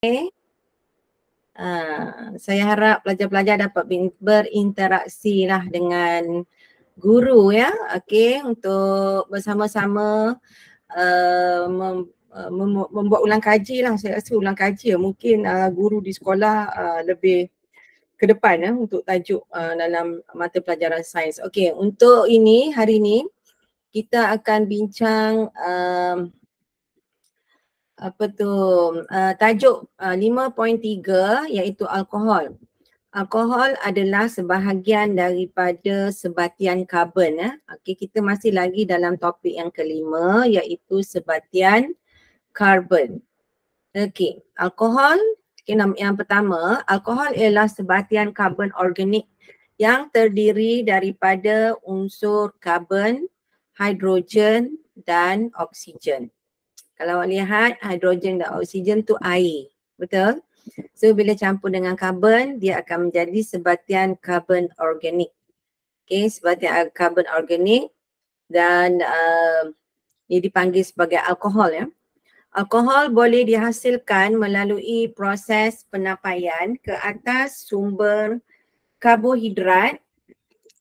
Saya harap pelajar-pelajar dapat berinteraksi lah dengan guru ya. Okey, untuk bersama-sama membuat ulang kaji lah. Saya rasa ulang kaji mungkin guru di sekolah lebih ke depan untuk tajuk dalam mata pelajaran sains. Okey, untuk ini hari ini kita akan bincang tajuk 5.3 iaitu alkohol. Alkohol adalah sebahagian daripada sebatian karbon. Okey, kita masih lagi dalam topik yang kelima iaitu sebatian karbon. Okey, alkohol, yang pertama, alkohol ialah sebatian karbon organik yang terdiri daripada unsur karbon, hidrogen dan oksigen. Kalau awak lihat hidrogen dan oksigen tu air, betul? So bila campur dengan karbon, dia akan menjadi sebatian karbon organik. Okay, sebatian karbon organik dan ia dipanggil sebagai alkohol ya. Alkohol boleh dihasilkan melalui proses penapaian ke atas sumber karbohidrat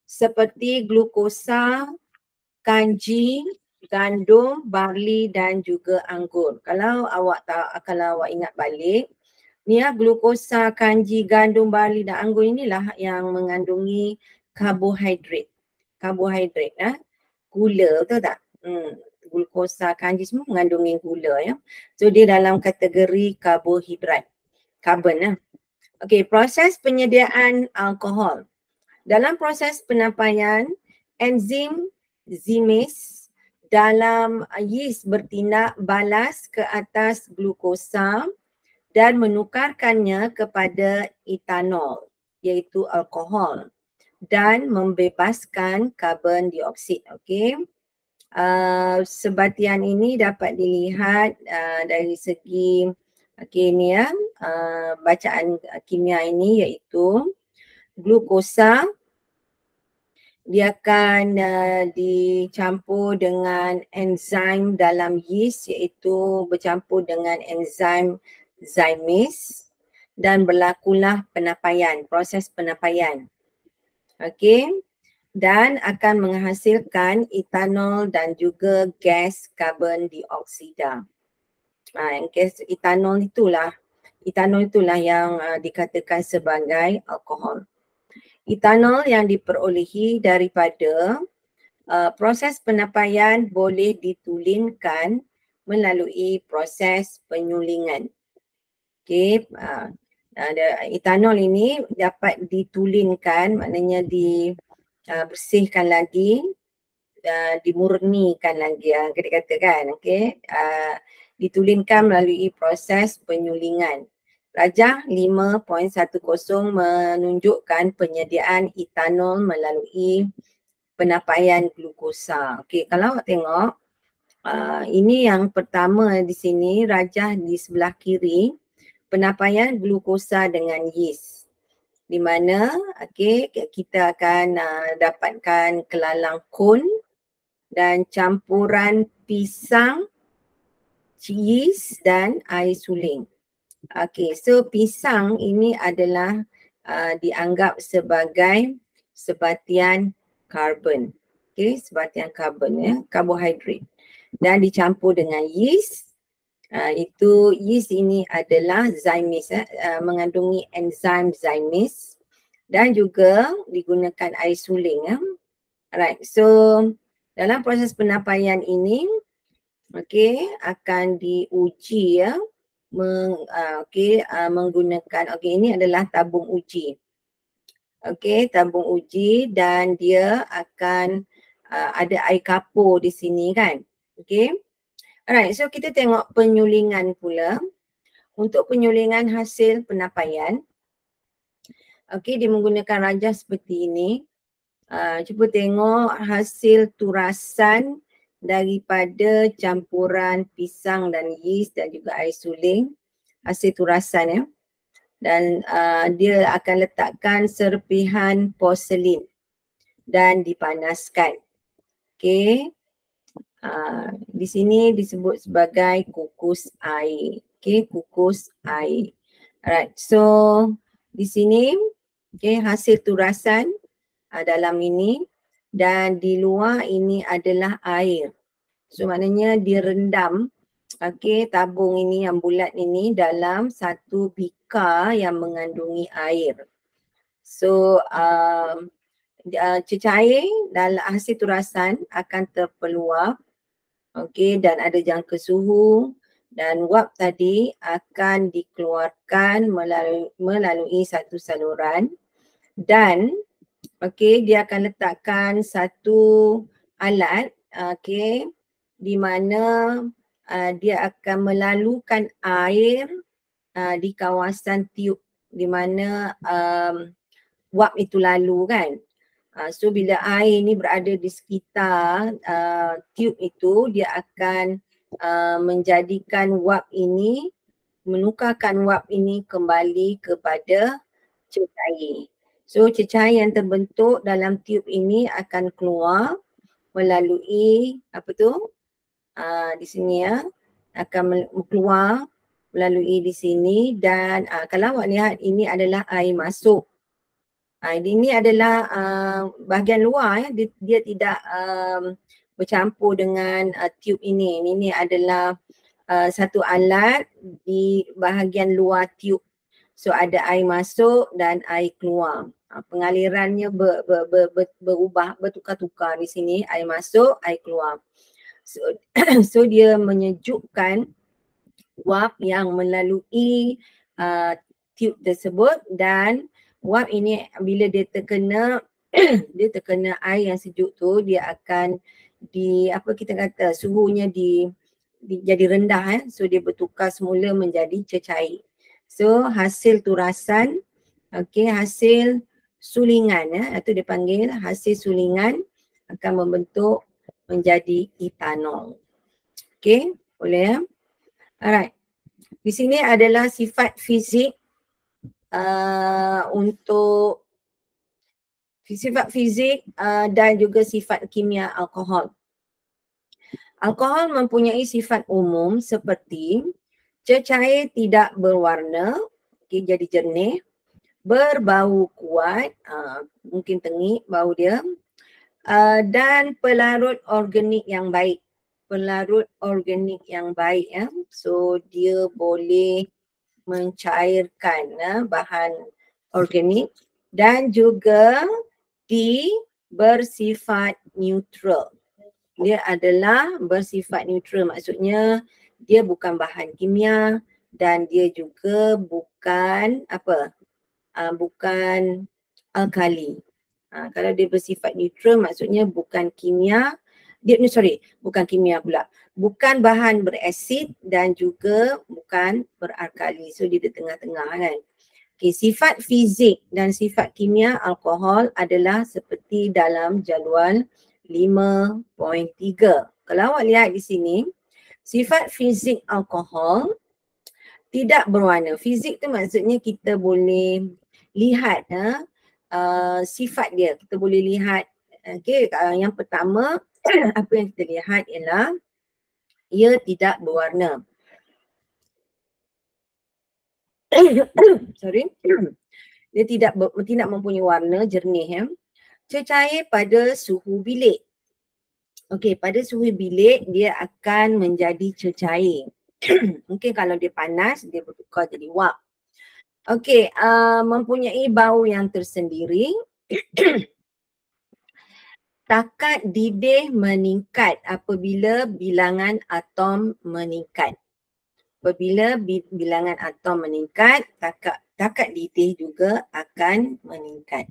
seperti glukosa, kanji, gandum, barley dan juga anggur. Kalau awak ingat balik, ni glukosa, kanji, gandum, barley dan anggur inilah yang mengandungi karbohidrat. Karbohidrat gula, betul tak? Glukosa, kanji semua mengandungi gula ya. So dia dalam kategori karbohidrat, karbon . Okey, proses penyediaan alkohol. Dalam proses penapaian, enzim Zymes dalam yeast bertindak balas ke atas glukosa dan menukarkannya kepada etanol iaitu alkohol dan membebaskan karbon dioksida. Okey. Sebatian ini dapat dilihat dari segi bacaan kimia ini iaitu glukosa dia akan dicampur dengan enzim dalam yeast iaitu bercampur dengan enzim Zymes dan berlakulah penapaian, proses penapaian. Okey, dan akan menghasilkan etanol dan juga gas karbon dioksida. Gas etanol itulah yang dikatakan sebagai alkohol. Etanol yang diperolehi daripada proses penapaian boleh ditulinkan melalui proses penyulingan. Okey, etanol ini dapat ditulinkan, maknanya dibersihkan lagi, dimurnikan lagi, kita katakan, okey, ditulinkan melalui proses penyulingan. Rajah 5.10 menunjukkan penyediaan etanol melalui penapaian glukosa. Okey, kalau awak tengok ini yang pertama di sini, rajah di sebelah kiri, penapaian glukosa dengan yeast. Di mana kita akan dapatkan kelalang kon dan campuran pisang, yeast dan air suling. Okey, so pisang ini adalah dianggap sebagai sebatian karbon. Okey, sebatian karbon ya, karbohidrat. Dan dicampur dengan yeast. Itu yeast ini adalah Zymes, mengandungi enzim Zymes dan juga digunakan air suling ya. Alright, so dalam proses penapaian ini akan diuji ya. Menggunakan ini adalah tabung uji. Tabung uji dan dia akan ada air kapur di sini kan. Alright, so kita tengok penyulingan pula. Untuk penyulingan hasil penapaian, dia menggunakan rajah seperti ini. Cuba tengok hasil turasan daripada campuran pisang dan yeast dan juga air suling, hasil turasan ya. Dan dia akan letakkan serpihan porselin dan dipanaskan. Okey. Di sini disebut sebagai kukus air. Okay, kukus air. Alright, so di sini hasil turasan dalam ini, dan di luar ini adalah air. So maknanya dia rendam tabung ini yang bulat ini dalam satu bika yang mengandungi air. So cecair dalam hasil turasan akan terpeluap, dan ada jangka suhu, dan wap tadi akan dikeluarkan melalui satu saluran, dan dia akan letakkan satu alat di mana dia akan melalukan air di kawasan tiup di mana wap itu lalu kan. So bila air ni berada di sekitar tiup itu, dia akan menjadikan wap ini, menukarkan wap ini kembali kepada cecair. So cecair yang terbentuk dalam tiup ini akan keluar melalui di sini akan keluar melalui di sini, dan kalau awak lihat ini adalah air masuk. Ini adalah bahagian luar dia tidak bercampur dengan tiup ini. Ini adalah satu alat di bahagian luar tiup. So ada air masuk dan air keluar. Pengalirannya berubah, bertukar-tukar di sini, air masuk, air keluar. So dia menyejukkan wap yang melalui tiup tersebut, dan wap ini bila dia terkena dia terkena air yang sejuk tu, dia akan suhunya jadi rendah, so dia bertukar semula menjadi cecair. So hasil turasan, hasil sulingan itu dipanggil hasil sulingan akan membentuk menjadi etanol. Boleh Alright. Di sini adalah sifat fizik untuk sifat fizik dan juga sifat kimia alkohol. Alkohol mempunyai sifat umum seperti cecair tidak berwarna, jadi jernih, berbau kuat, mungkin tengik bau dia, dan pelarut organik yang baik. Pelarut organik yang baik, so dia boleh mencairkan bahan organik, dan juga bersifat neutral. Dia adalah bersifat neutral, maksudnya dia bukan bahan kimia dan dia juga bukan bukan alkali. Kalau dia bersifat neutral maksudnya bukan kimia, bukan kimia pula. Bukan bahan berasid dan juga bukan beralkali. So dia di tengah-tengah kan. Sifat fizik dan sifat kimia alkohol adalah seperti dalam jadual 5.3. Kalau awak lihat di sini, sifat fizik alkohol tidak berwarna. Fizik tu maksudnya kita boleh lihat sifat dia. Kita boleh lihat. Yang pertama apa yang kita lihat ialah ia tidak berwarna. Dia tidak mempunyai warna jernih. Cecair pada suhu bilik. Pada suhu bilik dia akan menjadi cecair. Mungkin kalau dia panas dia bertukar jadi wap. Mempunyai bau yang tersendiri. Takat didih meningkat apabila bilangan atom meningkat. Apabila bilangan atom meningkat, takat didih juga akan meningkat.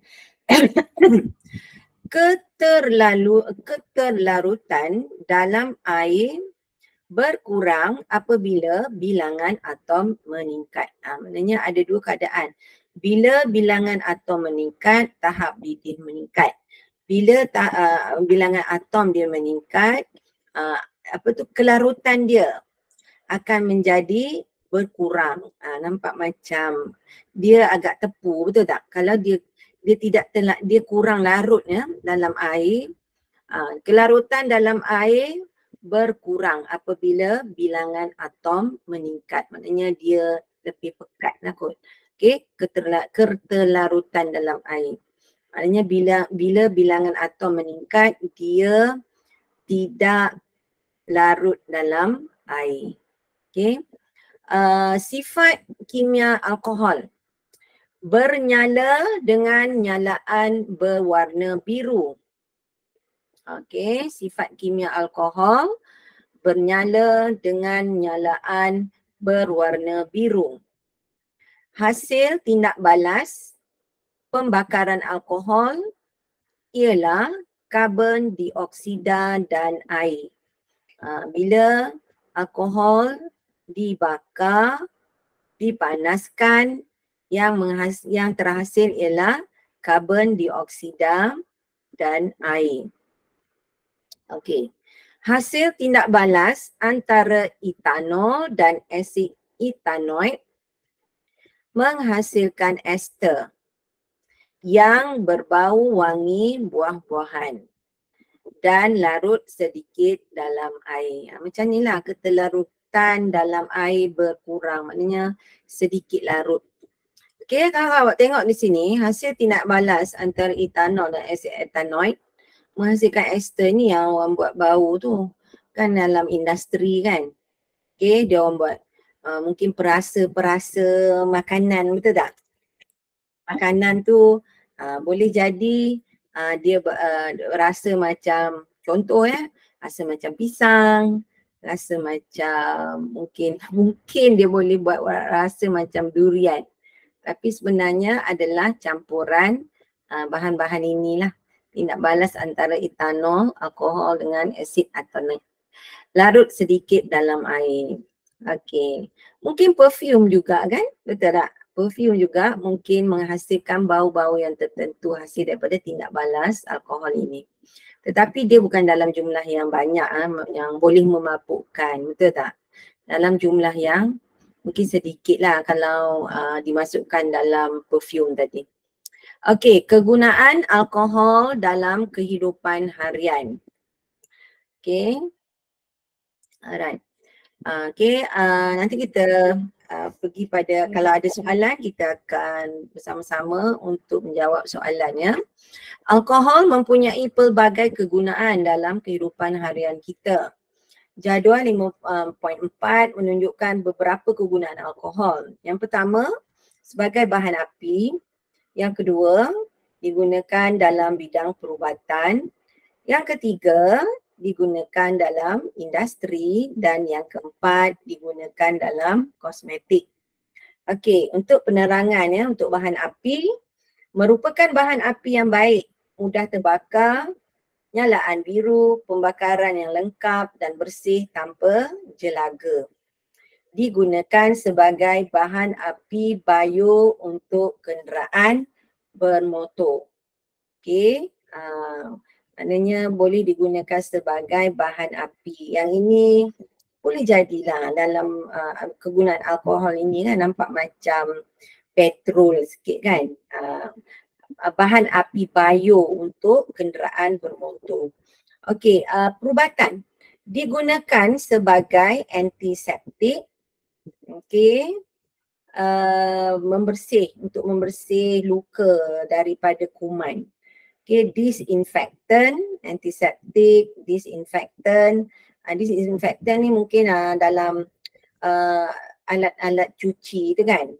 Keterlarutan dalam air berkurang apabila bilangan atom meningkat. Maknanya ada dua keadaan. Bila bilangan atom meningkat, tahap didih meningkat. Bila bilangan atom dia meningkat, kelarutan dia akan menjadi berkurang. Nampak macam dia agak tepu, betul tak? Kalau dia dia kurang larut dalam air, kelarutan dalam air berkurang apabila bilangan atom meningkat. Maknanya dia lebih pekat lah kot. Okey, ketelarutan dalam air. Maknanya bila bilangan atom meningkat, dia tidak larut dalam air. Okey. Sifat kimia alkohol bernyala dengan nyalaan berwarna biru. Okey, sifat kimia alkohol bernyala dengan nyalaan berwarna biru. Hasil tindak balas pembakaran alkohol ialah karbon dioksida dan air. Bila alkohol dibakar, dipanaskan, yang terhasil ialah karbon dioksida dan air. Okey. Hasil tindak balas antara etanol dan asid etanoik menghasilkan ester yang berbau wangi buah-buahan dan larut sedikit dalam air. Macam inilah ketelarutan dalam air berkurang, maknanya sedikit larut. Okey, kalau awak tengok di sini, hasil tindak balas antara etanol dan asid etanoik menghasilkan ester ni yang orang buat bau tu kan dalam industri kan. Okey, dia orang buat mungkin perasa makanan, betul tak? Makanan tu boleh jadi dia rasa macam, contoh rasa macam pisang, rasa macam mungkin dia boleh buat rasa macam durian. Tapi sebenarnya adalah campuran bahan-bahan inilah, tindak balas antara etanol, alkohol dengan asid etanoik. Larut sedikit dalam air. Okey. Mungkin perfume juga kan? Betul tak? Perfume juga mungkin menghasilkan bau-bau yang tertentu hasil daripada tindak balas alkohol ini. Tetapi dia bukan dalam jumlah yang banyak yang boleh memabukkan. Betul tak? Dalam jumlah yang mungkin sedikit lah kalau dimasukkan dalam perfume tadi. Okey, kegunaan alkohol dalam kehidupan harian. Okey. Alright. Okey, nanti kita pergi pada, kalau ada soalan kita akan bersama-sama untuk menjawab soalannya. Alkohol mempunyai pelbagai kegunaan dalam kehidupan harian kita. Jadual 5.4 menunjukkan beberapa kegunaan alkohol. Yang pertama, sebagai bahan api. Yang kedua, digunakan dalam bidang perubatan. Yang ketiga, digunakan dalam industri, dan yang keempat digunakan dalam kosmetik. Okey, untuk penerangan untuk bahan api, merupakan bahan api yang baik, mudah terbakar, nyalaan biru, pembakaran yang lengkap dan bersih tanpa jelaga. Digunakan sebagai bahan api bio untuk kenderaan bermotor. Okey. Maknanya boleh digunakan sebagai bahan api. Yang ini boleh jadilah dalam kegunaan alkohol ini kan nampak macam petrol sikit kan. Bahan api bio untuk kenderaan bermotor. Okey, perubatan digunakan sebagai antiseptik. Okey. Untuk membersih luka daripada kuman. Okay, disinfektan, antiseptik, disinfektan. Disinfektan ni mungkin dalam alat-alat cuci tu kan.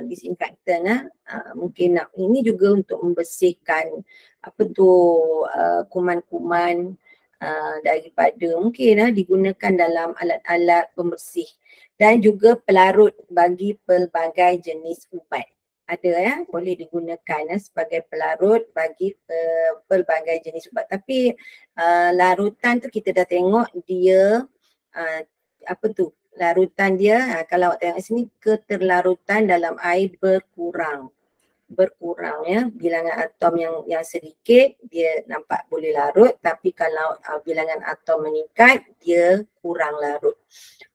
Disinfektan mungkin ini juga untuk membersihkan kuman-kuman daripada mungkin digunakan dalam alat-alat pembersih dan juga pelarut bagi pelbagai jenis ubat. Ada boleh digunakan sebagai pelarut bagi pelbagai jenis ubat. Tapi larutan tu kita dah tengok dia larutan dia kalau awak tengok sini, keterlarutan dalam air berkurang bilangan atom yang sedikit dia nampak boleh larut, tapi kalau bilangan atom meningkat dia kurang larut.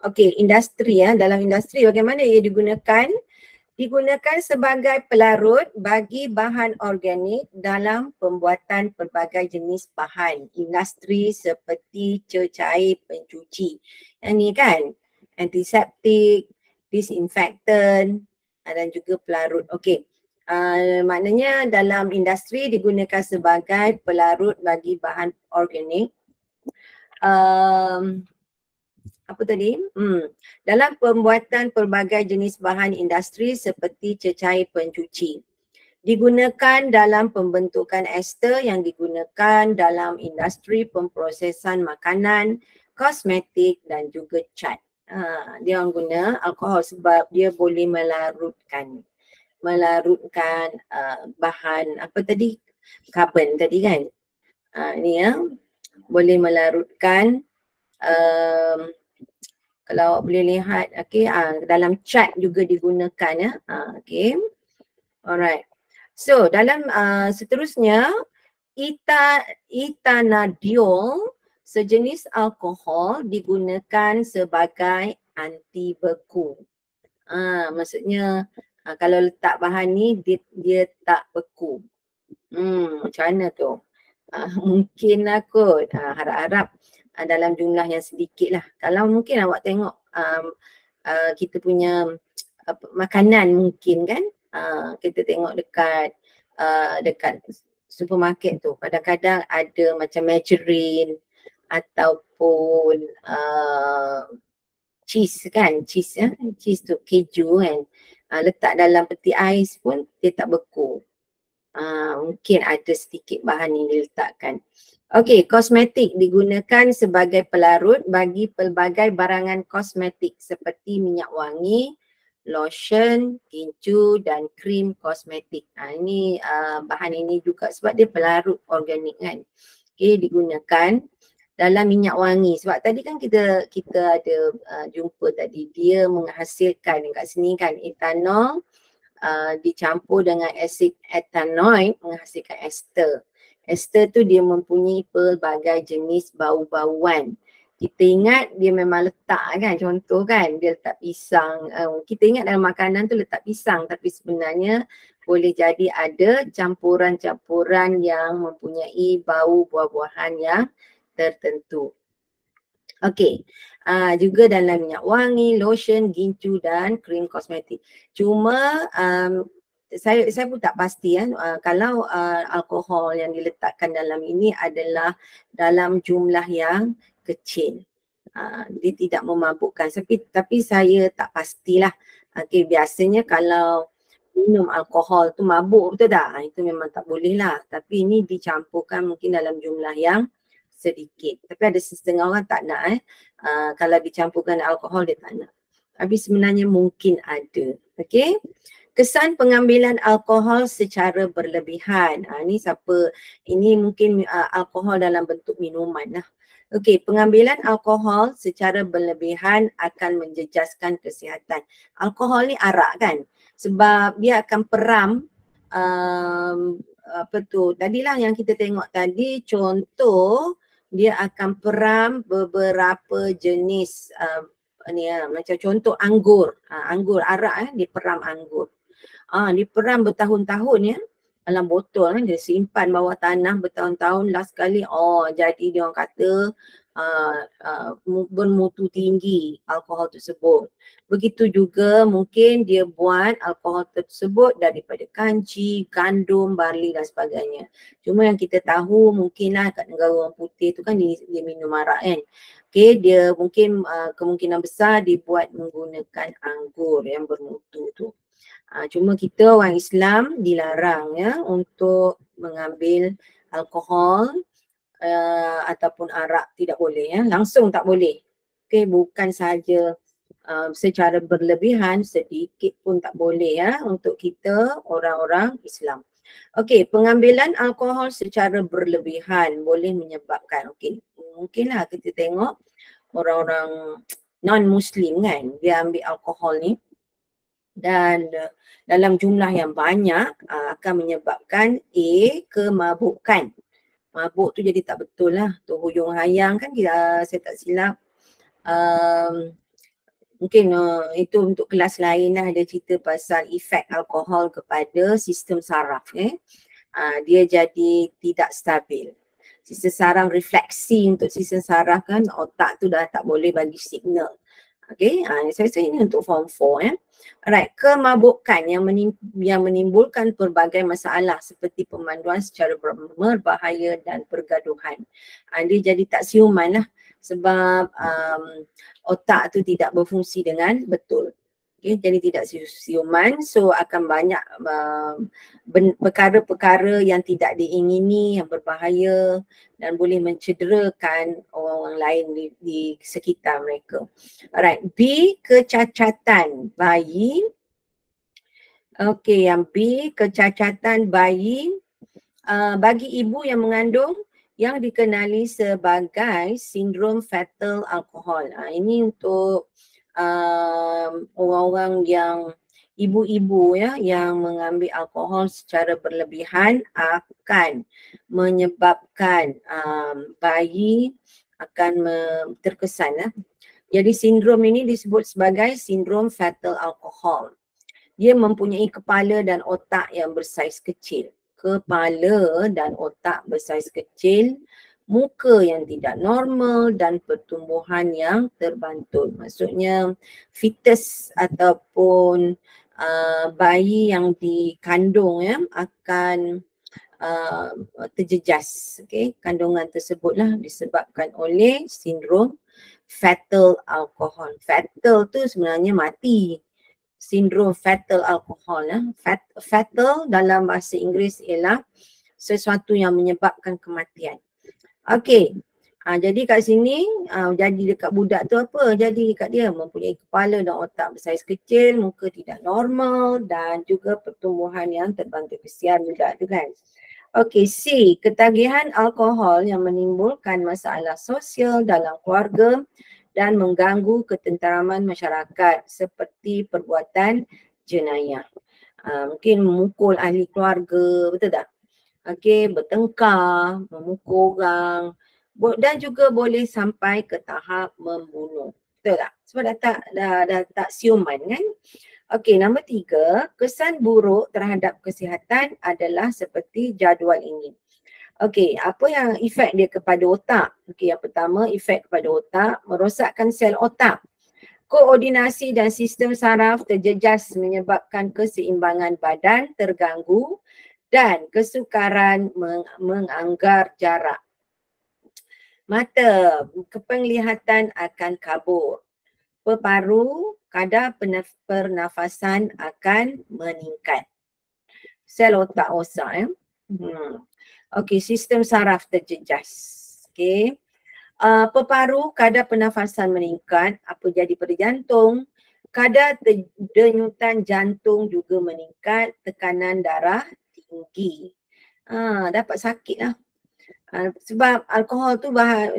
Okey, industri dalam industri bagaimana ia digunakan Digunakan sebagai pelarut bagi bahan organik dalam pembuatan pelbagai jenis bahan industri seperti cecair pencuci. Yang ni kan, antiseptik, disinfektan dan juga pelarut. Okey. Maknanya dalam industri digunakan sebagai pelarut bagi bahan organik. Apa tadi? Dalam pembuatan pelbagai jenis bahan industri seperti cecair pencuci. Digunakan dalam pembentukan ester yang digunakan dalam industri pemprosesan makanan, kosmetik dan juga cat. Dia orang guna alkohol sebab dia boleh melarutkan bahan apa tadi? Karbon tadi kan. Ni ya. Boleh melarutkan kalau awak boleh lihat, okay, dalam cat juga digunakan ya. Okay. Alright. So dalam seterusnya, etanadiol sejenis alkohol digunakan sebagai anti beku. Maksudnya kalau letak bahan ni dia tak beku. Macam mana tu? Mungkin lah kot. Harap-harap dalam jumlah yang sedikit lah. Kalau mungkin awak tengok kita punya makanan mungkin kan. Kita tengok dekat supermarket tu. Kadang-kadang ada macam margarine ataupun cheese kan. Cheese ya. Cheese tu keju kan. Letak dalam peti ais pun dia tak beku. Mungkin ada sedikit bahan yang diletakkan. Okey, kosmetik digunakan sebagai pelarut bagi pelbagai barangan kosmetik seperti minyak wangi, lotion, gincu dan krim kosmetik. Ini bahan ini juga sebab dia pelarut organik kan. Okey, digunakan dalam minyak wangi. Sebab tadi kan kita ada jumpa tadi dia menghasilkan dekat sini kan etanol dicampur dengan asid etanoik menghasilkan ester. Ester tu dia mempunyai pelbagai jenis bau-bauan. Kita ingat dia memang letak kan, contoh kan dia letak pisang. Kita ingat dalam makanan tu letak pisang tapi sebenarnya boleh jadi ada campuran-campuran yang mempunyai bau buah-buahan yang tertentu. Okey, juga dalam minyak wangi, lotion, gincu dan krim kosmetik. Cuma saya pun tak pasti kalau alkohol yang diletakkan dalam ini adalah dalam jumlah yang kecil. Dia tidak memabukkan tapi saya tak pastilah. Okey, biasanya kalau minum alkohol tu mabuk betul tak? Itu memang tak boleh lah. Tapi ini dicampurkan mungkin dalam jumlah yang sedikit. Tapi ada setengah orang tak nak kalau dicampurkan alkohol dia tak nak. Tapi sebenarnya mungkin ada. Okey. Kesan pengambilan alkohol secara berlebihan. Ini mungkin alkohol dalam bentuk minuman lah. Okey, pengambilan alkohol secara berlebihan akan menjejaskan kesihatan. Alkohol ni arak kan? Sebab dia akan peram tadilah yang kita tengok tadi contoh dia akan peram beberapa jenis macam contoh anggur. Anggur arak dia peram anggur. Dia peram bertahun-tahun ya dalam botol dia simpan bawah tanah bertahun-tahun, last kali jadi dia orang kata bermutu tinggi alkohol tersebut. Begitu juga mungkin dia buat alkohol tersebut daripada kanji, gandum, barley dan sebagainya. Cuma yang kita tahu mungkinlah kat negara orang putih tu kan dia minum arak kan. Okay, dia mungkin kemungkinan besar dibuat menggunakan anggur yang bermutu tu. Cuma kita orang Islam dilarang ya untuk mengambil alkohol ataupun arak, tidak boleh ya, langsung tak boleh. Okay, bukan sahaja secara berlebihan, sedikit pun tak boleh ya untuk kita orang-orang Islam. Okey, pengambilan alkohol secara berlebihan boleh menyebabkan, mungkinlah kita tengok orang-orang non-Muslim kan, dia ambil alkohol ni dan dalam jumlah yang banyak akan menyebabkan kemabukan. Mabuk tu jadi tak betul lah. Tu hujung hayang kan saya tak silap Mungkin itu untuk kelas lain lah, dia cerita pasal efek alkohol kepada sistem saraf. Dia jadi tidak stabil. Sistem saraf refleksi untuk sistem saraf kan, otak tu dah tak boleh bagi signal. Okay, saya rasa ini untuk form 4. Alright, kemabukan yang menimbulkan pelbagai masalah seperti pemanduan secara berbahaya dan pergaduhan. Dia jadi tak siuman lah sebab otak tu tidak berfungsi dengan betul. Okay, jadi tidak siuman, so akan banyak perkara-perkara yang tidak diingini, yang berbahaya dan boleh mencederakan orang lain di sekitar mereka. Alright, B, kecacatan bayi. Okey, yang B, kecacatan bayi bagi ibu yang mengandung yang dikenali sebagai sindrom fetal alkohol. Ini untuk orang-orang yang ibu-ibu ya yang mengambil alkohol secara berlebihan akan menyebabkan bayi akan terkesan. Jadi sindrom ini disebut sebagai sindrom fetal alkohol. Dia mempunyai kepala dan otak yang bersaiz kecil. Kepala dan otak bersaiz kecil, muka yang tidak normal dan pertumbuhan yang terbantul. Maksudnya fetus ataupun bayi yang dikandung akan terjejas. Kandungan tersebutlah disebabkan oleh sindrom fetal alkohol. Fetal tu sebenarnya mati. Sindrom fetal alkohol. Fetal dalam bahasa Inggeris ialah sesuatu yang menyebabkan kematian. Okey. Jadi kat sini, jadi dekat budak tu apa? Jadi dekat dia mempunyai kepala dan otak bersaiz kecil, muka tidak normal dan juga pertumbuhan yang terbantu. Kesian budak tu kan. Okey, C, ketagihan alkohol yang menimbulkan masalah sosial dalam keluarga dan mengganggu ketenteraman masyarakat seperti perbuatan jenayah. Mungkin memukul ahli keluarga, betul tak? Okey, bertengkar, memukul orang dan juga boleh sampai ke tahap membunuh. Betul tak? Sebab dah tak siuman kan? Okey, nombor 3, kesan buruk terhadap kesihatan adalah seperti jadual ini. Okey, apa yang efek dia kepada otak? Okey, yang pertama efek kepada otak, merosakkan sel otak. Koordinasi dan sistem saraf terjejas menyebabkan keseimbangan badan terganggu dan kesukaran menganggar jarak. Mata, penglihatan akan kabur. Peparu, kadar pernafasan akan meningkat. Sel otak rosak. Okey, sistem saraf terjejas. Okey. Peparu, kadar pernafasan meningkat. Apa jadi pada jantung? Kadar denyutan jantung juga meningkat. Tekanan darah tinggi. Dapat sakit lah. Sebab alkohol tu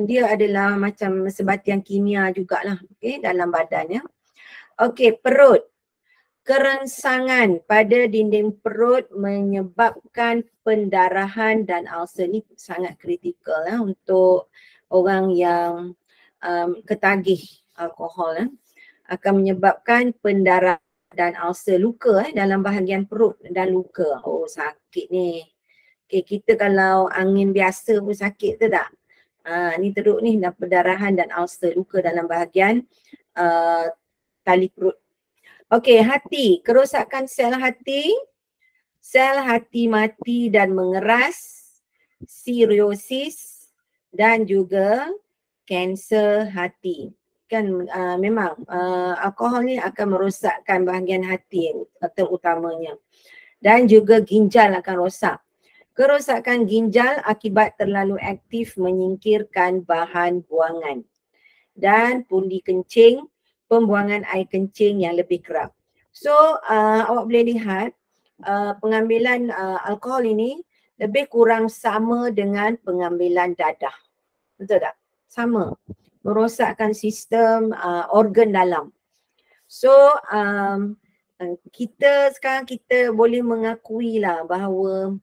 dia adalah macam sebatian kimia jugalah, dalam badan. Okey, perut. Kerengsangan pada dinding perut menyebabkan pendarahan dan ulcer. Ni sangat kritikal untuk orang yang ketagih alkohol. Akan menyebabkan pendarahan dan ulcer, luka dalam bahagian perut dan luka. Oh, sakit ni. Okay, kita kalau angin biasa pun sakit tu tak? Ni teruk ni, dah pendarahan dan ulcer, luka dalam bahagian tali perut. Okey, hati, kerosakan sel hati mati dan mengeras, siriosis dan juga kanser hati. Kan memang alkohol ni akan merosakkan bahagian hati terutamanya. Dan juga ginjal akan rosak. Kerosakan ginjal akibat terlalu aktif menyingkirkan bahan buangan. Dan pundi kencing, pembuangan air kencing yang lebih kerap. So awak boleh lihat pengambilan alkohol ini lebih kurang sama dengan pengambilan dadah. Betul tak? Sama. Merosakkan sistem organ dalam. So sekarang kita boleh mengakui lah bahawa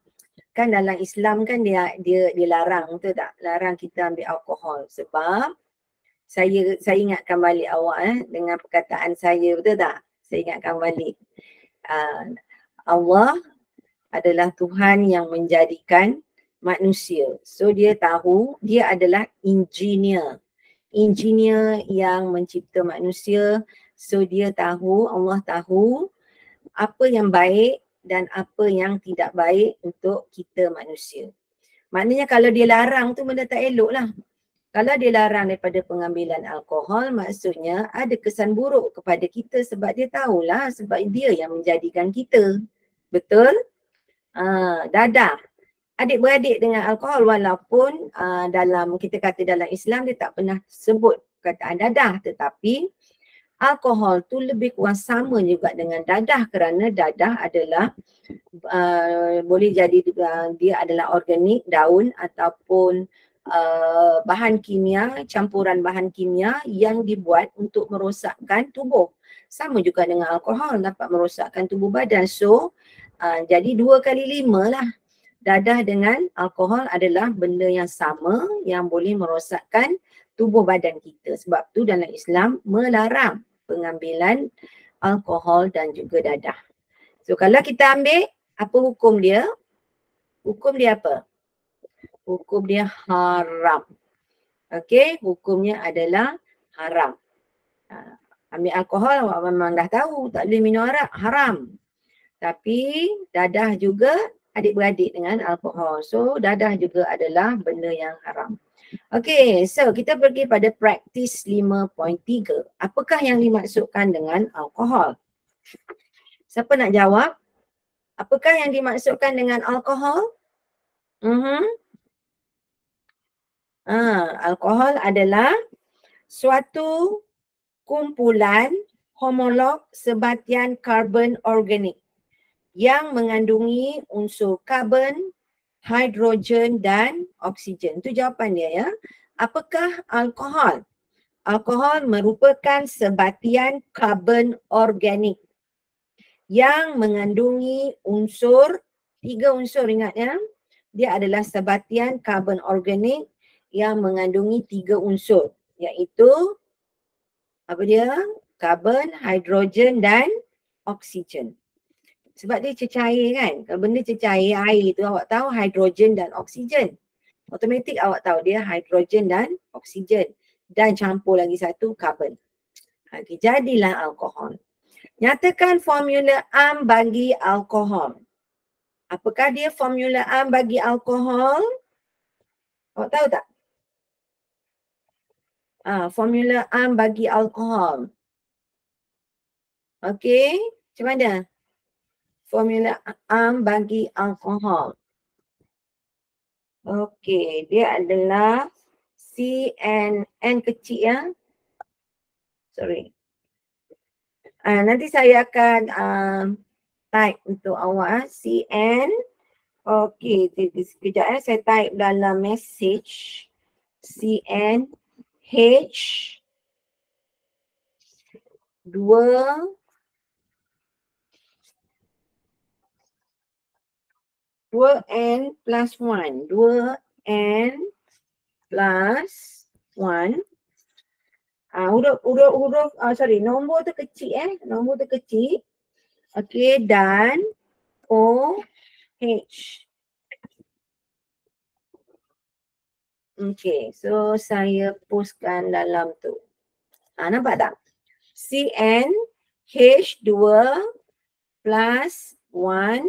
kan dalam Islam kan dia larang, betul tak? Larang kita ambil alkohol sebab Saya ingatkan balik awak dengan perkataan saya, betul tak? Saya ingatkan balik. Allah adalah Tuhan yang menjadikan manusia. So dia tahu dia adalah engineer. Engineer yang mencipta manusia. So dia tahu, Allah tahu apa yang baik dan apa yang tidak baik untuk kita manusia. Maknanya kalau dia larang tu benda tak elok lah. Kalau dia larang daripada pengambilan alkohol, maksudnya ada kesan buruk kepada kita sebab dia tahulah sebab dia yang menjadikan kita. Betul? Dadah. Adik-beradik dengan alkohol walaupun dalam kita kata dalam Islam dia tak pernah sebut perkataan dadah, tetapi alkohol tu lebih kurang sama juga dengan dadah kerana dadah adalah boleh jadi dia adalah organik, daun ataupun bahan kimia, campuran bahan kimia yang dibuat untuk merosakkan tubuh. Sama juga dengan alkohol dapat merosakkan tubuh badan. So jadi 2 kali 5 lah. Dadah dengan alkohol adalah benda yang sama yang boleh merosakkan tubuh badan kita. Sebab tu dalam Islam melarang pengambilan alkohol dan juga dadah. So kalau kita ambil, apa hukum dia? Hukum dia apa? Hukum dia haram. Okey, hukumnya adalah haram. Ambil alkohol awak memang dah tahu, tak boleh minum arak, haram. Tapi dadah juga adik-beradik dengan alkohol. So dadah juga adalah benda yang haram. Okay, so kita pergi pada praktis 5.3. Apakah yang dimaksudkan dengan alkohol? Siapa nak jawab? Apakah yang dimaksudkan dengan alkohol? Alkohol adalah suatu kumpulan homolog sebatian karbon organik yang mengandungi unsur karbon, hidrogen dan oksigen. Itu jawapan dia ya. Apakah alkohol? Alkohol merupakan sebatian karbon organik yang mengandungi unsur, 3 unsur ingat ya. Dia adalah sebatian karbon organik yang mengandungi 3 unsur, iaitu apa dia? Karbon, hidrogen dan oksigen. Sebab dia cecair kan. Kalau benda cecair, air tu awak tahu hidrogen dan oksigen. Automatik awak tahu dia hidrogen dan oksigen. Dan campur lagi satu karbon. Okay, jadilah alkohol. Nyatakan formula AM bagi alkohol. Apakah dia formula AM bagi alkohol? Awak tahu tak? Formula AM bagi alkohol. Okey, macam mana? Formula AM bagi alkohol. Okey, dia adalah CN kecil ya. Sorry. Nanti saya akan type untuk awak CN. Okey, sekejap saya type dalam message. CN H 2 2N plus 1. 2N plus 1. Huruf nombor tu kecil nombor tu kecil. Okey, dan OH. Okey, so saya postkan dalam tu. Nampak tak? CN H2 plus 1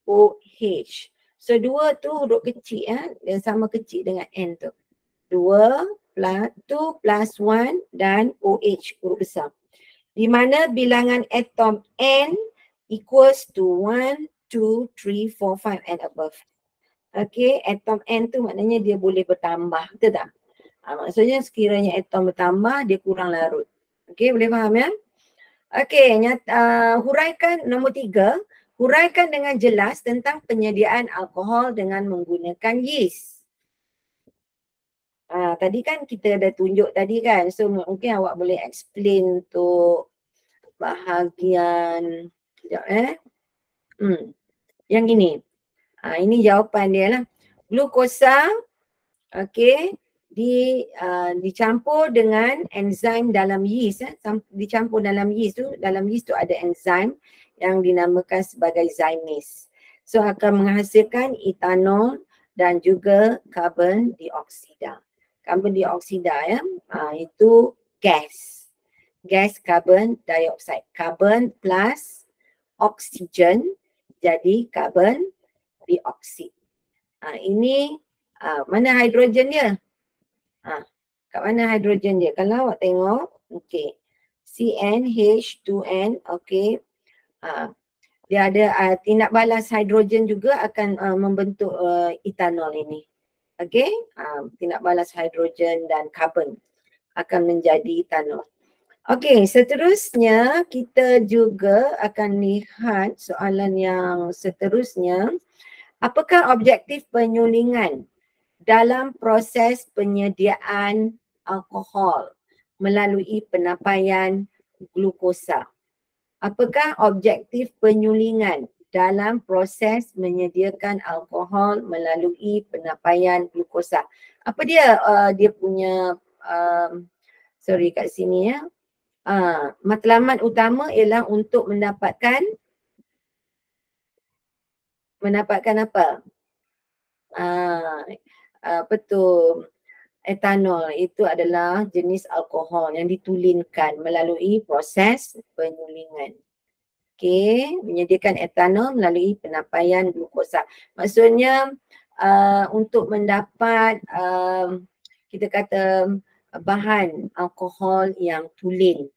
OH. So 2 tu huruf kecil dia sama kecil dengan N tu. 2 plus 1 dan OH huruf besar. Di mana bilangan atom N equals to 1, 2, 3, 4, 5 and above. Okay, atom N tu maknanya dia boleh bertambah, betul tak? Maksudnya sekiranya atom bertambah, dia kurang larut. Okay, boleh faham ya? Okay, huraikan nombor 3. Huraikan dengan jelas tentang penyediaan alkohol dengan menggunakan yeast. Tadi kan kita dah tunjuk tadi kan. So mungkin awak boleh explain untuk bahagian yang ini. Ini jawapan dia lah. Glukosa, okay, dicampur dengan enzim dalam yeast. Dicampur dalam yeast tu ada enzim yang dinamakan sebagai zymase. So akan menghasilkan etanol dan juga karbon dioksida. Karbon dioksida ya, itu gas. Gas karbon dioksida. Karbon plus oksigen jadi karbon dioksida. Ini mana hidrogen dia? Kat mana hidrogen dia? Kalau awak tengok, okey. CnH2n, okey. Dia ada tindak balas hidrogen juga akan membentuk etanol ini. Okey, tindak balas hidrogen dan karbon akan menjadi etanol. Okey, seterusnya kita juga akan lihat soalan yang seterusnya. Apakah objektif penyulingan dalam proses penyediaan alkohol melalui penapaian glukosa? Apakah objektif penyulingan dalam proses menyediakan alkohol melalui penapaian glukosa? Apa dia dia punya sorry kat sini ya. Matlamat utama ialah untuk mendapatkan apa? Betul. Etanol itu adalah jenis alkohol yang ditulinkan melalui proses penyulingan. Okey, menyediakan etanol melalui penapaian glukosa. Maksudnya untuk mendapat kita kata bahan alkohol yang tulen.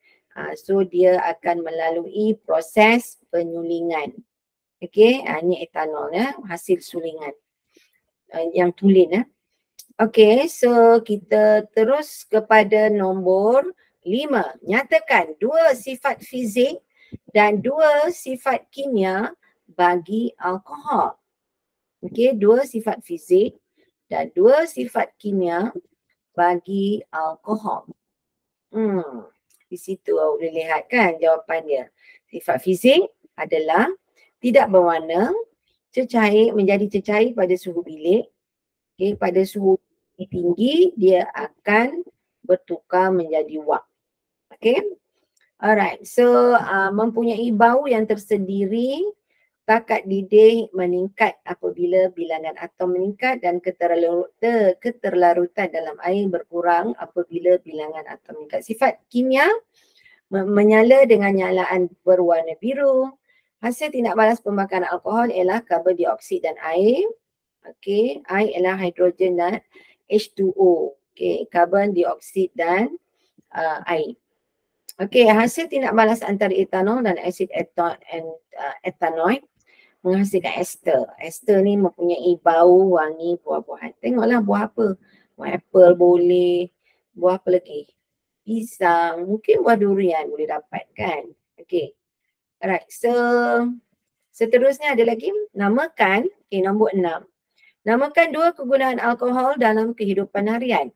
So dia akan melalui proses penyulingan. Okey, ini etanol ya, hasil sulingan yang tulen ya. Okey, so kita terus kepada nombor 5. Nyatakan 2 sifat fizik dan 2 sifat kimia bagi alkohol. Okey, 2 sifat fizik dan 2 sifat kimia bagi alkohol. Di situ awak boleh lihat kan jawapan dia. Sifat fizik adalah tidak berwarna, cecair, menjadi cecair pada suhu bilik. Okay, pada suhu tinggi dia akan bertukar menjadi wap. Okay. Alright. So mempunyai bau yang tersendiri, takat didih meningkat apabila bilangan atom meningkat dan keterlarutan dalam air berkurang apabila bilangan atom meningkat. Sifat kimia menyala dengan nyalaan berwarna biru. Hasil tindak balas pembakaran alkohol ialah karbon dioksida dan air. Okey, air ialah hidrogen dan H2O. Okey, karbon dioksida dan air. Okey, hasil tindak balas antara etanol dan asid etanoik menghasilkan ester. Ester ni mempunyai bau wangi buah-buahan. Tengoklah buah apa. Buah apple boleh. Buah apa lagi? Pisang. Mungkin buah durian boleh dapat kan. Okey. Alright, so seterusnya ada lagi. Namakan, nombor 6. Namakan 2 kegunaan alkohol dalam kehidupan harian.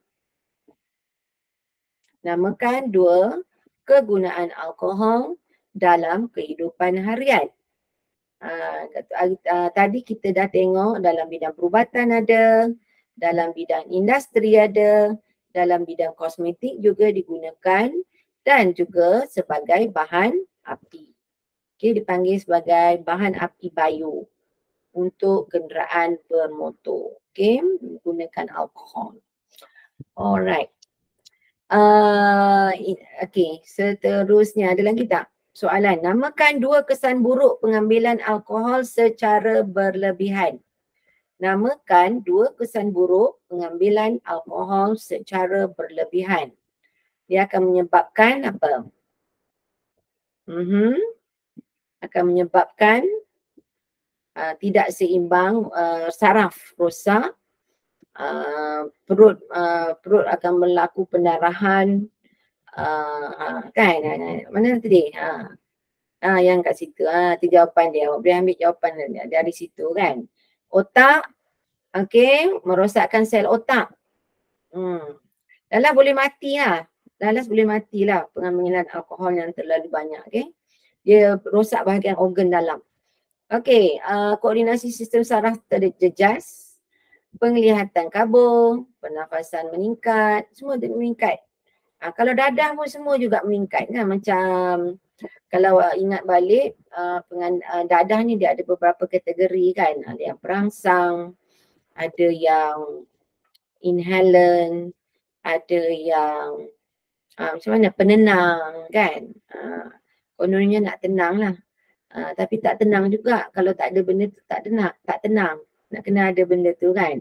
Namakan 2 kegunaan alkohol dalam kehidupan harian. Tadi kita dah tengok dalam bidang perubatan ada, dalam bidang industri ada, dalam bidang kosmetik juga digunakan dan juga sebagai bahan api. Okay, dipanggil sebagai bahan api bio untuk kenderaan bermotor. Okay, menggunakan alkohol. Alright. Okay, seterusnya ada lagi tak? Soalan, namakan 2 kesan buruk pengambilan alkohol secara berlebihan. Namakan 2 kesan buruk pengambilan alkohol secara berlebihan. Dia akan menyebabkan apa? Akan menyebabkan tidak seimbang saraf rosak, perut akan berlaku pendarahan, kan? Mana tadi? Yang kat situ. Itu jawapan dia. Awak boleh ambil jawapan dari situ kan. Otak, okey, merosakkan sel otak. Lalas boleh mati lah. Lalas boleh matilah pengambilan alkohol yang terlalu banyak. Okay. Dia rosak bahagian organ dalam. Okey, koordinasi sistem saraf terjejas. penglihatan kabur, pernafasan meningkat, semua meningkat. Kalau dadah pun semua juga meningkat kan, macam kalau ingat balik dadah ni dia ada beberapa kategori kan, ada yang perangsang, ada yang inhalant, ada yang macam mana penenang kan, kononnya nak tenang lah, tapi tak tenang juga kalau tak ada benda tu, tak tenang, nak kena ada benda tu kan,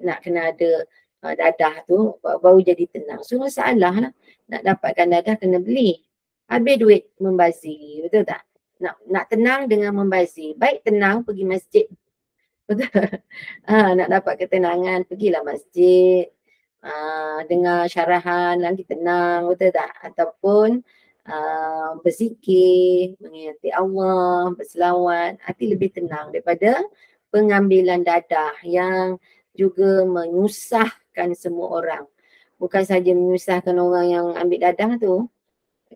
nak kena ada dadah tu baru jadi tenang. So masalah lah, nak dapatkan dadah kena beli, habis duit membazir, betul tak? Nak tenang dengan membazir, baik tenang pergi masjid, betul. Nak dapat ketenangan pergilah masjid, dengar syarahan lagi tenang, betul tak? Ataupun berzikir, mengingati Allah, berselawat, hati lebih tenang daripada pengambilan dadah yang juga menyusahkan semua orang. Bukan saja menyusahkan orang yang ambil dadah tu,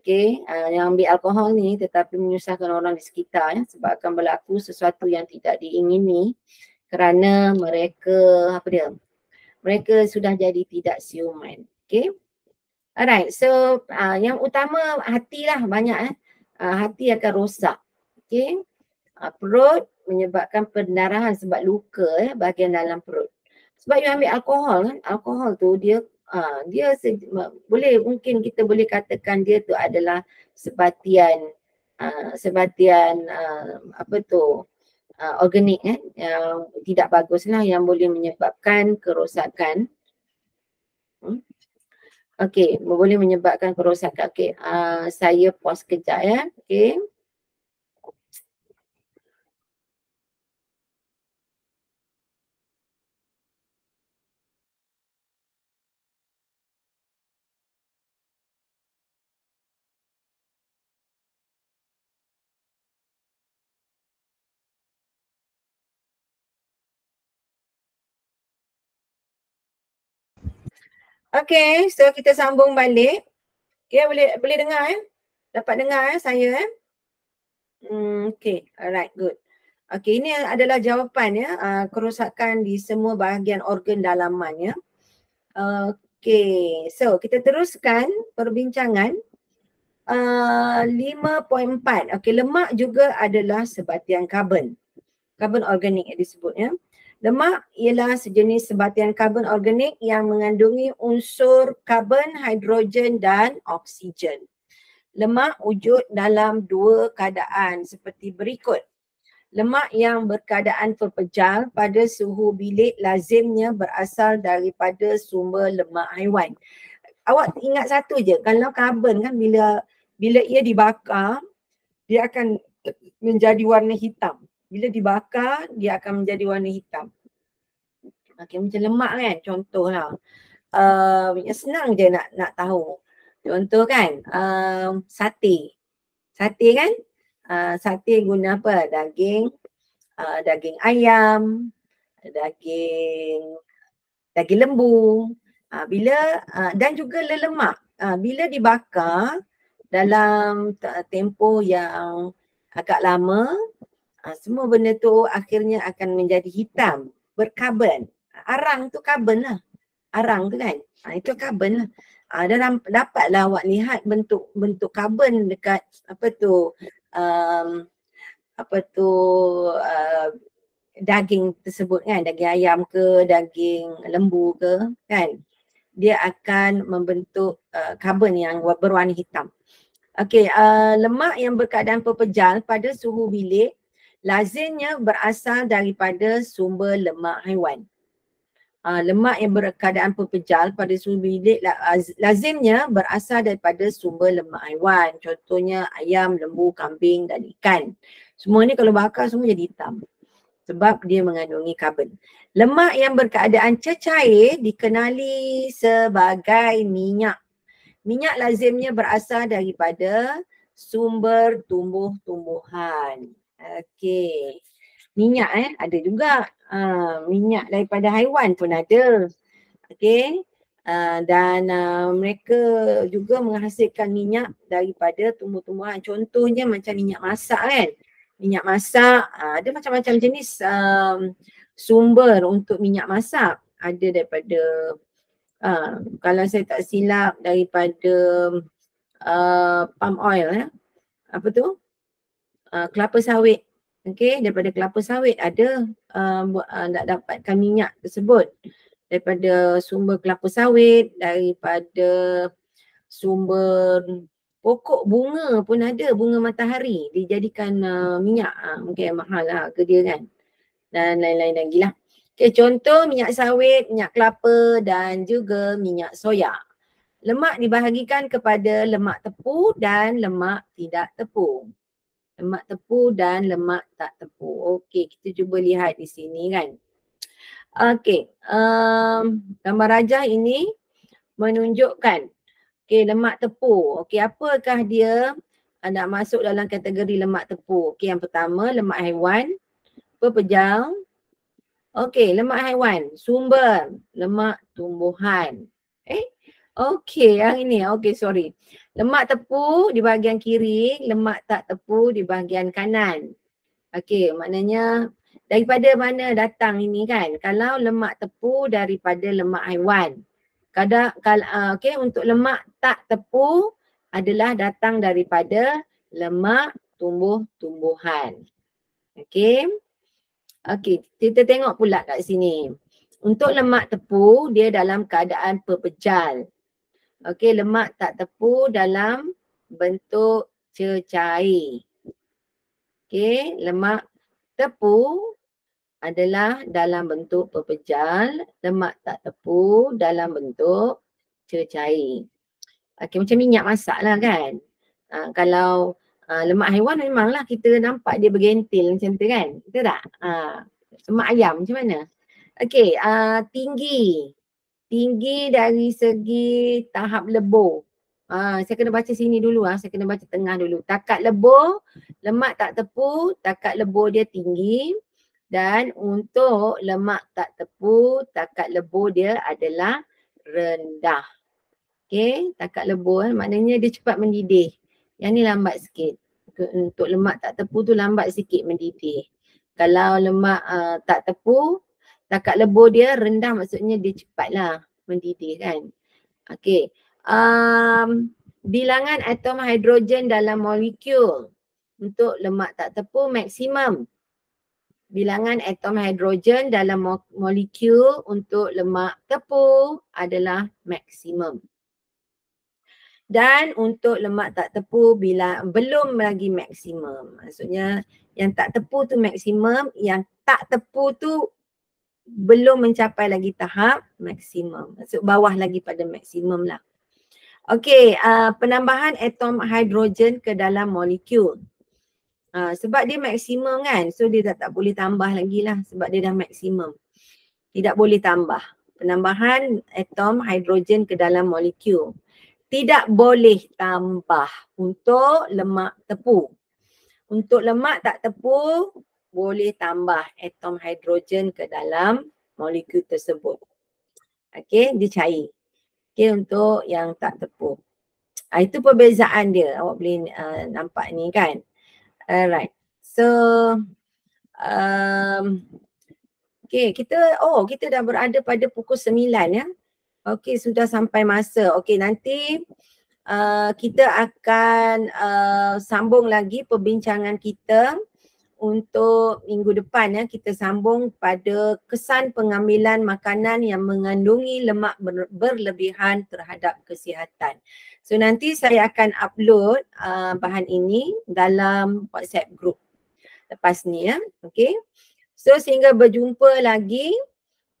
yang ambil alkohol ni, tetapi menyusahkan orang di sekitar ya, sebab akan berlaku sesuatu yang tidak diingini kerana mereka mereka sudah jadi tidak siuman. Alright, so yang utama hatilah banyak hati akan rosak. Perut menyebabkan pendarahan sebab luka bahagian dalam perut. Sebab you ambil alkohol kan, alkohol tu dia mungkin kita boleh katakan dia tu adalah sebatian organik yang tidak bagus lah, yang boleh menyebabkan kerosakan. Boleh menyebabkan kerosakan. Saya pause kejap ya. So kita sambung balik. Boleh dengar dapat dengar saya alright, good. Ini adalah jawapan kerosakan di semua bahagian organ dalaman ya. So kita teruskan perbincangan 5.4. Lemak juga adalah sebatian karbon organik yang disebut ya. Lemak ialah sejenis sebatian karbon organik yang mengandungi unsur karbon, hidrogen dan oksigen. Lemak wujud dalam dua keadaan seperti berikut. Lemak yang berkeadaan terpejal pada suhu bilik lazimnya berasal daripada sumber lemak haiwan. Awak ingat satu je, kalau karbon kan bila ia dibakar, dia akan menjadi warna hitam. Bila dibakar, dia akan menjadi warna hitam. Macam lemak kan, contohlah. Senang je nak tahu. Contoh kan, sate. Sate kan, sate guna apa? Daging ayam, daging lembu. Dan juga lelemak. Bila dibakar dalam tempoh yang agak lama, semua benda tu akhirnya akan menjadi hitam, berkarbon. Arang tu karbon lah. Arang tu kan, itu karbon lah. Dan dapatlah awak lihat bentuk karbon dekat daging tersebut kan, daging ayam ke, daging lembu ke kan, dia akan membentuk karbon yang berwarna hitam. Lemak yang berkeadaan terpejal pada suhu bilik lazimnya berasal daripada sumber lemak haiwan. Lemak yang berkeadaan terpejal pada suhu bilik lazimnya berasal daripada sumber lemak haiwan. Contohnya ayam, lembu, kambing dan ikan. Semua ni kalau bakar semua jadi hitam sebab dia mengandungi karbon. Lemak yang berkeadaan cecair dikenali sebagai minyak. Minyak lazimnya berasal daripada sumber tumbuh-tumbuhan. Minyak ada juga. Minyak daripada haiwan pun ada. Dan mereka juga menghasilkan minyak daripada tumbuh-tumbuhan. Contohnya macam minyak masak kan. Minyak masak ada macam-macam jenis sumber untuk minyak masak ada daripada kalau saya tak silap daripada palm oil apa tu? Kelapa sawit. Okey, daripada kelapa sawit ada nak dapatkan minyak tersebut daripada sumber kelapa sawit, daripada sumber pokok bunga pun ada, bunga matahari dijadikan minyak. Mungkin mahal lah harga dia kan, dan lain-lain lagi lah. Okay, contoh minyak sawit, minyak kelapa dan juga minyak soya. Lemak dibahagikan kepada lemak tepu dan lemak tidak tepu. Lemak tepu dan lemak tak tepu. Okey, kita cuba lihat di sini kan. Okey, gambar rajah ini menunjukkan lemak tepu. Okey, apakah dia nak masuk dalam kategori lemak tepu? Okey, yang pertama lemak haiwan, pepejal. Okey, lemak haiwan, sumber lemak tumbuhan. Okey, yang ini. Okey, sorry. Lemak tepu di bahagian kiri, lemak tak tepu di bahagian kanan. Okey, maknanya daripada mana datang ini kan? Kalau lemak tepu daripada lemak haiwan. Okey, untuk lemak tak tepu adalah datang daripada lemak tumbuh-tumbuhan. Okey. Okey, kita tengok pula kat sini. Untuk lemak tepu, dia dalam keadaan pepejal. Okey, lemak tak tepu dalam bentuk cecair. Okey, lemak tepu adalah dalam bentuk pepejal, lemak tak tepu dalam bentuk cecair. Okey, macam minyak masak lah kan. Kalau lemak haiwan memanglah kita nampak dia bergentil macam tu kan. Betul tak? Lemak ayam macam mana? Okey, tinggi dari segi tahap lebur. Saya kena baca sini dulu saya kena baca tengah dulu. Takat lebur, lemak tak tepu, takat lebur dia tinggi. Dan untuk lemak tak tepu, takat lebur dia adalah rendah. Okey, takat lebur maknanya dia cepat mendidih. Yang ni lambat sikit. Untuk lemak tak tepu tu lambat sikit mendidih. Kalau lemak tak tepu, takat lebur dia rendah, maksudnya dia cepatlah mendidih kan. Okey. Bilangan atom hidrogen dalam molekul untuk lemak tak tepu maksimum. Bilangan atom hidrogen dalam molekul untuk lemak tepu adalah maksimum. Dan untuk lemak tak tepu bila belum lagi maksimum. Maksudnya yang tak tepu tu maksimum, yang tak tepu tu belum mencapai lagi tahap maksimum. Maksud bawah lagi pada maksimum lah. Okey, penambahan atom hidrogen ke dalam molekul. Sebab dia maksimum kan, so dia tak boleh tambah lagi lah sebab dia dah maksimum. Tidak boleh tambah. Penambahan atom hidrogen ke dalam molekul. Tidak boleh tambah untuk lemak tepu. Untuk lemak tak tepu, boleh tambah atom hidrogen ke dalam molekul tersebut. Okey, dia cair. Okey, untuk yang tak tepu. Itu perbezaan dia. Awak boleh nampak ni kan. Alright. So, okay, kita dah berada pada pukul 9 ya. Okay, sudah sampai masa. Okay, nanti kita akan sambung lagi perbincangan kita untuk minggu depan ya. Kita sambung pada kesan pengambilan makanan yang mengandungi lemak berlebihan terhadap kesihatan. So nanti saya akan upload bahan ini dalam WhatsApp group lepas ni ya. Okay. So sehingga berjumpa lagi.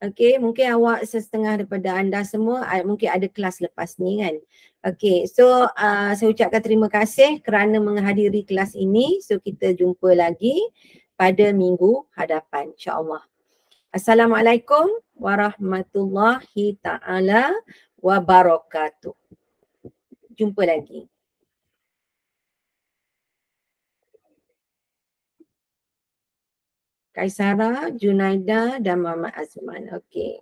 Okay, mungkin awak setengah daripada anda semua mungkin ada kelas lepas ni kan. Okay, so saya ucapkan terima kasih kerana menghadiri kelas ini. So kita jumpa lagi pada minggu hadapan insyaAllah. Assalamualaikum warahmatullahi ta'ala wabarakatuh. Jumpa lagi. Kaisara, Junaida dan Muhammad Azman. Okay.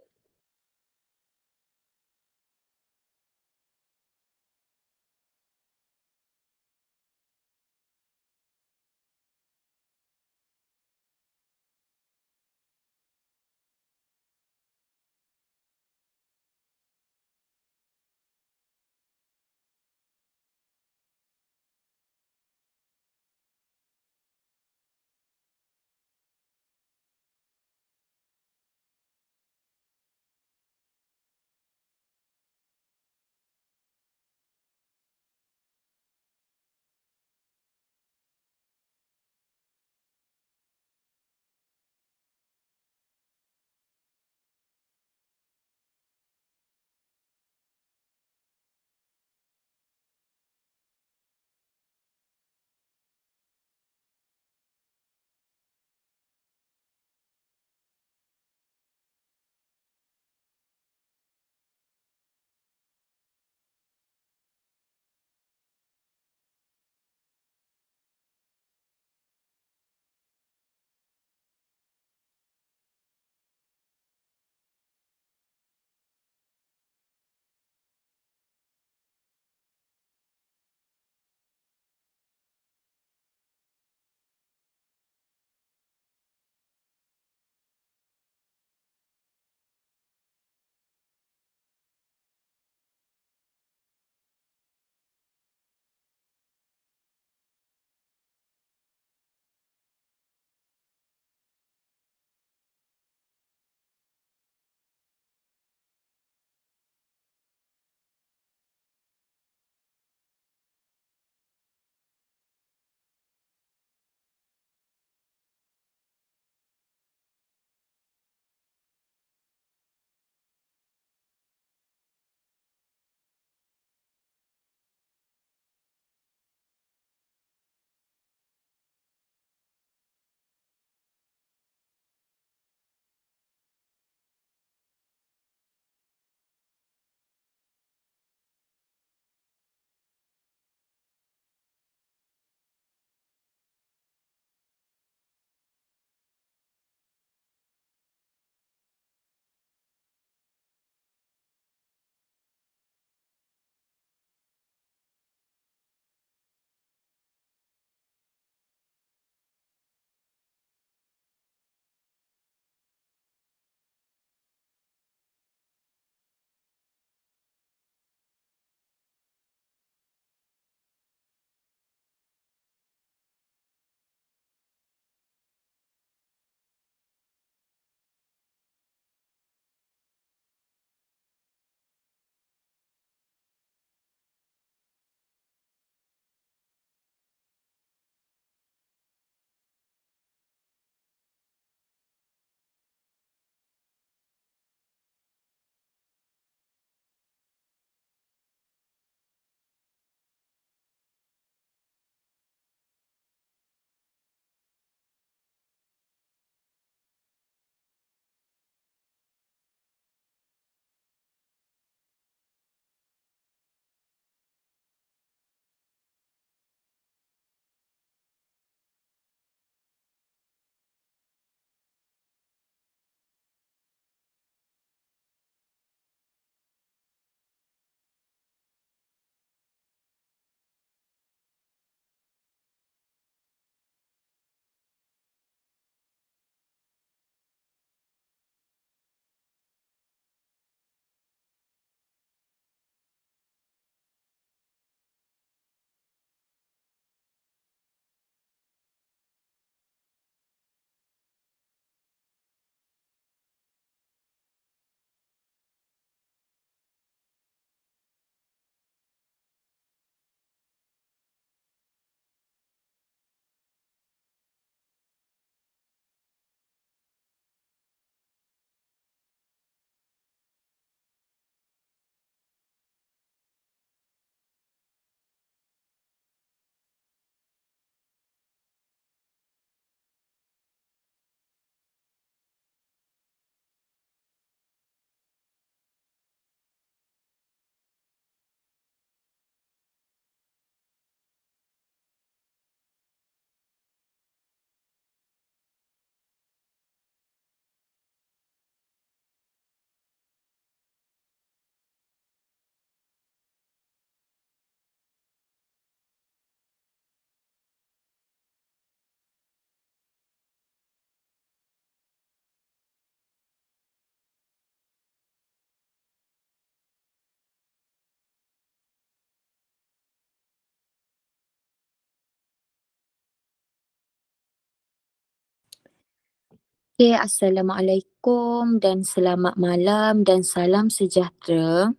Okay, Assalamualaikum dan selamat malam dan salam sejahtera.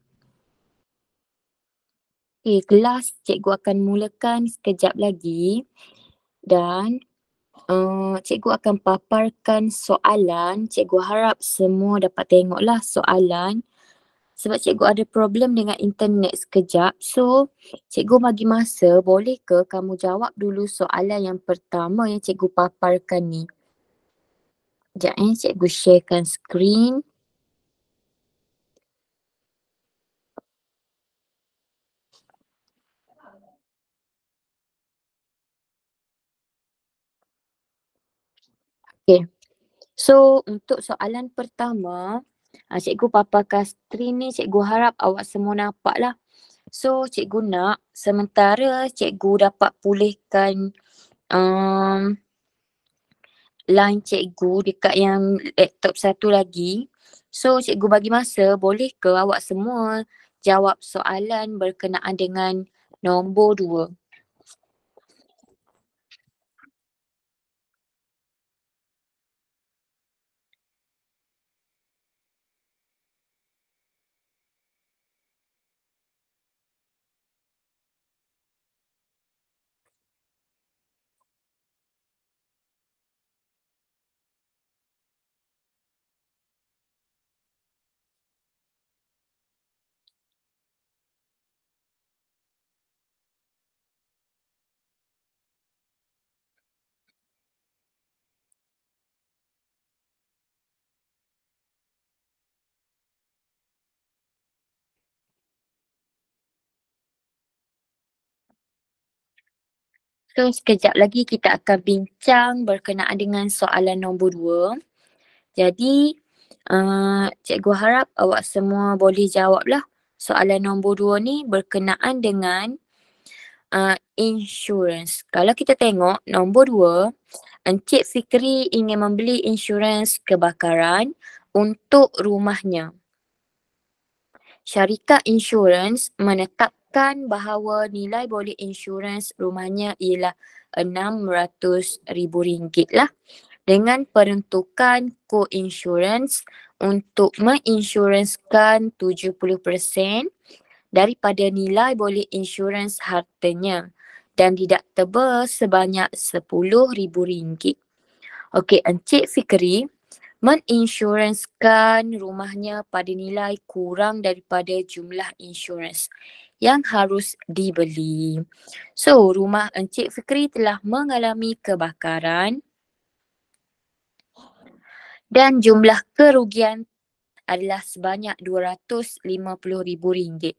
Okay, kelas cikgu akan mulakan sekejap lagi dan cikgu akan paparkan soalan. Cikgu harap semua dapat tengoklah soalan sebab cikgu ada problem dengan internet sekejap. So, cikgu bagi masa, boleh ke kamu jawab dulu soalan yang pertama yang cikgu paparkan ni? Sekejap cikgu sharekan skrin. Okay. So, untuk soalan pertama, cikgu paparkan skrin ni, cikgu harap awak semua nampak lah. So, cikgu nak sementara cikgu dapat pulihkan line cikgu dekat yang laptop satu lagi. So, cikgu bagi masa, boleh ke awak semua jawab soalan berkenaan dengan nombor 2? So, sekejap lagi kita akan bincang berkenaan dengan soalan nombor 2. Jadi, cikgu harap awak semua boleh jawablah soalan nombor 2 ni berkenaan dengan insurans. Kalau kita tengok nombor 2, Encik Fikri ingin membeli insurans kebakaran untuk rumahnya. Syarikat insurans menetapkan bahawa nilai boleh insurans rumahnya ialah RM600,000 lah, dengan peruntukan co-insurance untuk menginsurансkan 70% daripada nilai boleh insurans hartanya dan deductible sebanyak RM10,000. Okey, Encik Fikri menginsurансkan rumahnya pada nilai kurang daripada jumlah insurans yang harus dibeli. So, rumah Encik Fikri telah mengalami kebakaran dan jumlah kerugian adalah sebanyak RM250,000.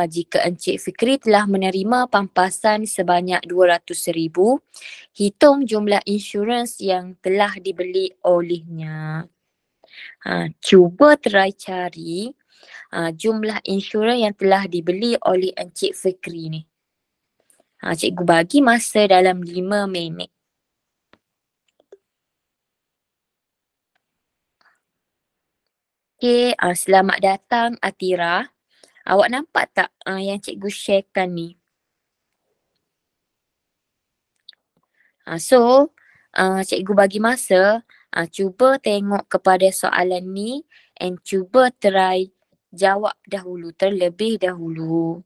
Jika Encik Fikri telah menerima pampasan sebanyak RM200,000, hitung jumlah insurans yang telah dibeli olehnya. Cuba try cari jumlah insurans yang telah dibeli oleh Encik Fikri ni. Cikgu bagi masa dalam 5 minit. Okay, selamat datang Atira. Awak nampak tak yang cikgu sharekan ni? So, cikgu bagi masa, cuba tengok kepada soalan ni and cuba try jawab dahulu, terlebih dahulu.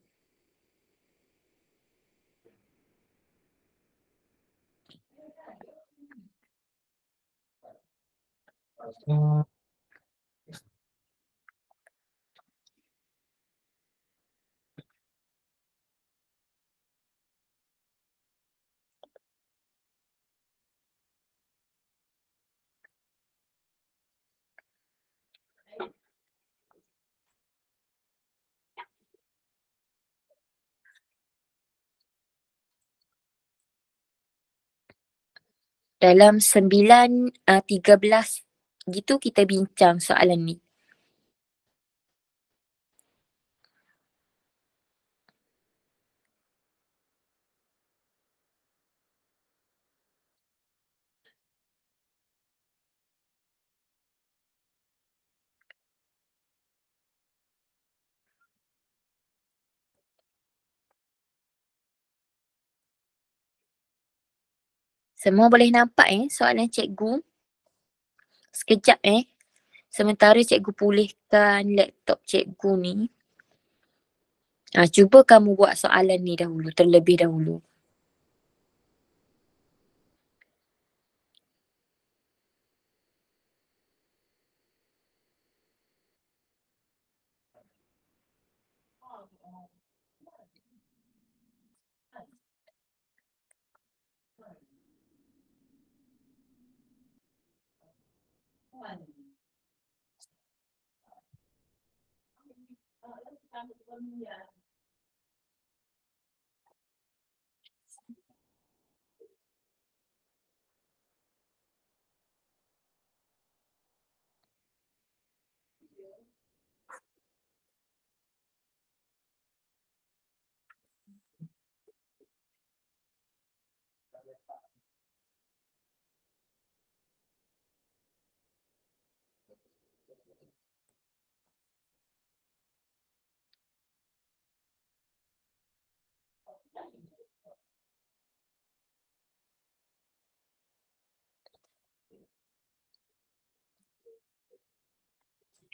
Dalam 9.13 gitu kita bincang soalan ni. Semua boleh nampak soalan cikgu? Sekejap sementara cikgu pulihkan laptop cikgu ni. Cuba kamu buat soalan ni dahulu, terlebih dahulu.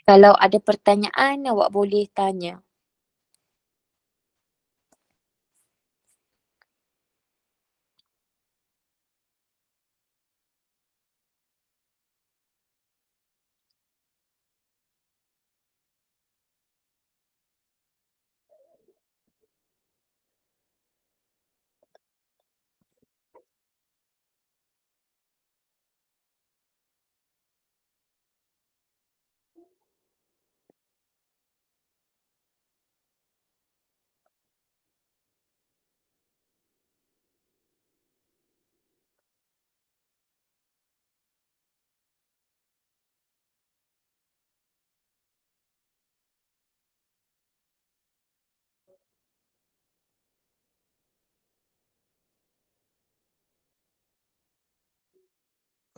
Kalau ada pertanyaan, awak boleh tanya.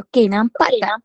Okey, nampak tak?